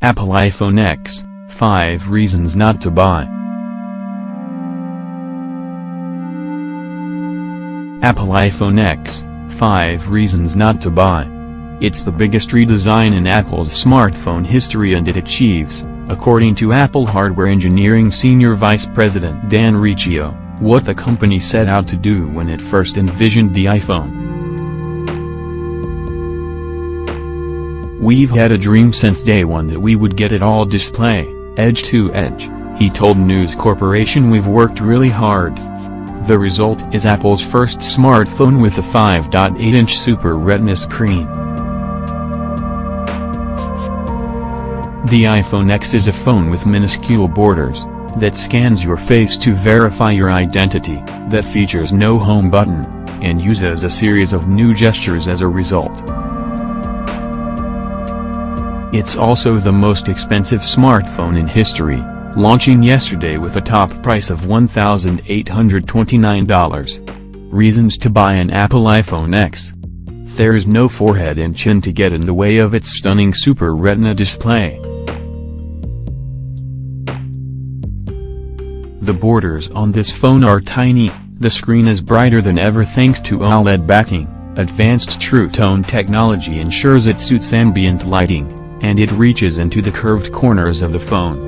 Apple iPhone X, 5 reasons not to buy. Apple iPhone X, 5 reasons not to buy. It's the biggest redesign in Apple's smartphone history, and it achieves, according to Apple Hardware Engineering Senior Vice President Dan Riccio, what the company set out to do when it first envisioned the iPhone. "We've had a dream since day one that we would get it all display, edge to edge," he told News Corporation. "We've worked really hard. The result is Apple's first smartphone with a 5.8-inch Super Retina screen." The iPhone X is a phone with minuscule borders, that scans your face to verify your identity, that features no home button, and uses a series of new gestures as a result. It's also the most expensive smartphone in history, launching yesterday with a top price of $1,829. Reasons to buy an Apple iPhone X. There's no forehead and chin to get in the way of its stunning Super Retina display. The borders on this phone are tiny, the screen is brighter than ever thanks to OLED backing, advanced True Tone technology ensures it suits ambient lighting, and it reaches into the curved corners of the phone.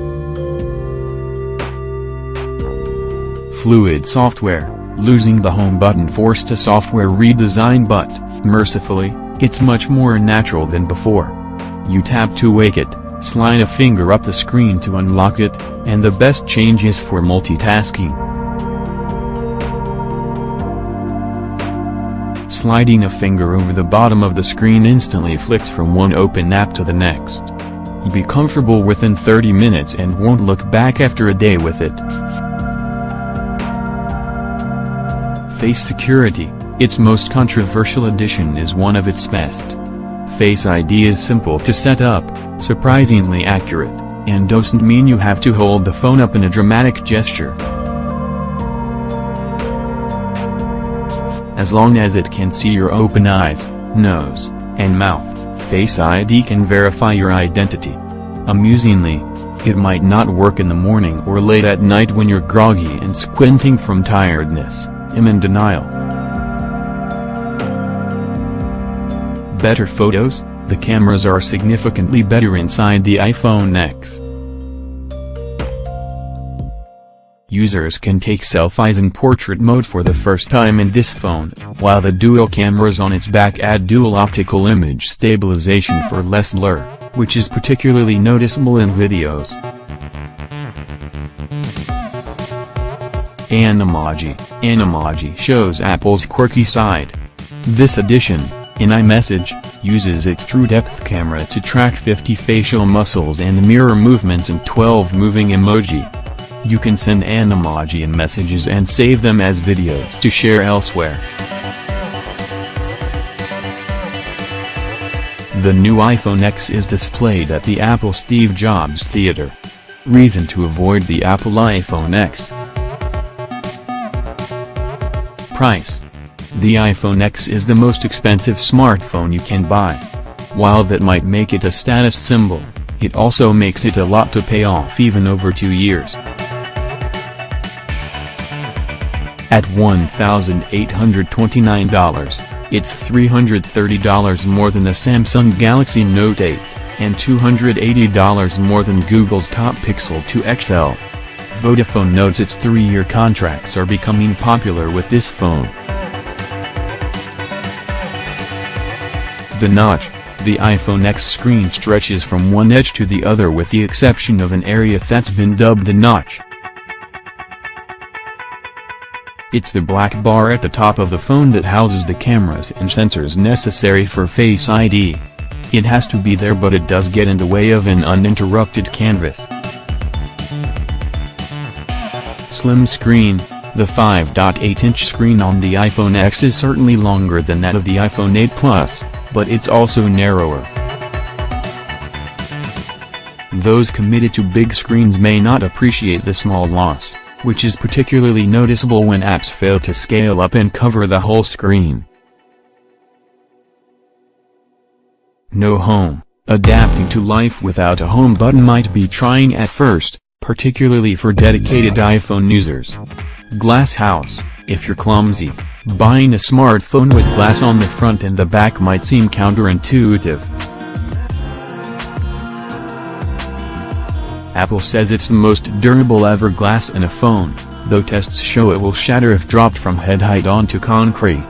Fluid software, losing the home button forced a software redesign, but, mercifully, it's much more natural than before. You tap to wake it, slide a finger up the screen to unlock it, and the best change is for multitasking. Sliding a finger over the bottom of the screen instantly flicks from one open app to the next. You'll be comfortable within 30 minutes and won't look back after a day with it. Face security, its most controversial addition, is one of its best. Face ID is simple to set up, surprisingly accurate, and doesn't mean you have to hold the phone up in a dramatic gesture. As long as it can see your open eyes, nose, and mouth, Face ID can verify your identity. Amusingly, it might not work in the morning or late at night when you're groggy and squinting from tiredness. I'm in denial. Better photos, the cameras are significantly better inside the iPhone X. Users can take selfies in portrait mode for the first time in this phone, while the dual cameras on its back add dual optical image stabilization for less blur, which is particularly noticeable in videos. Animoji shows Apple's quirky side. This addition, in iMessage, uses its True Depth camera to track 50 facial muscles and mirror movements in 12 moving emoji. You can send Animoji in messages and save them as videos to share elsewhere. The new iPhone X is displayed at the Apple Steve Jobs Theater. Reason to avoid the Apple iPhone X. Price. The iPhone X is the most expensive smartphone you can buy. While that might make it a status symbol, it also makes it a lot to pay off even over 2 years. At $1,829, it's $330 more than a Samsung Galaxy Note 8, and $280 more than Google's top Pixel 2 XL. Vodafone notes its 3-year contracts are becoming popular with this phone. The notch. The iPhone X screen stretches from one edge to the other with the exception of an area that's been dubbed the notch. It's the black bar at the top of the phone that houses the cameras and sensors necessary for Face ID. It has to be there, but it does get in the way of an uninterrupted canvas. Slim screen. The 5.8-inch screen on the iPhone X is certainly longer than that of the iPhone 8 Plus, but it's also narrower. Those committed to big screens may not appreciate the small loss, which is particularly noticeable when apps fail to scale up and cover the whole screen. No home. Adapting to life without a home button might be trying at first, particularly for dedicated iPhone users. Glass house: if you're clumsy, buying a smartphone with glass on the front and the back might seem counterintuitive. Apple says it's the most durable ever glass in a phone, though tests show it will shatter if dropped from head height onto concrete.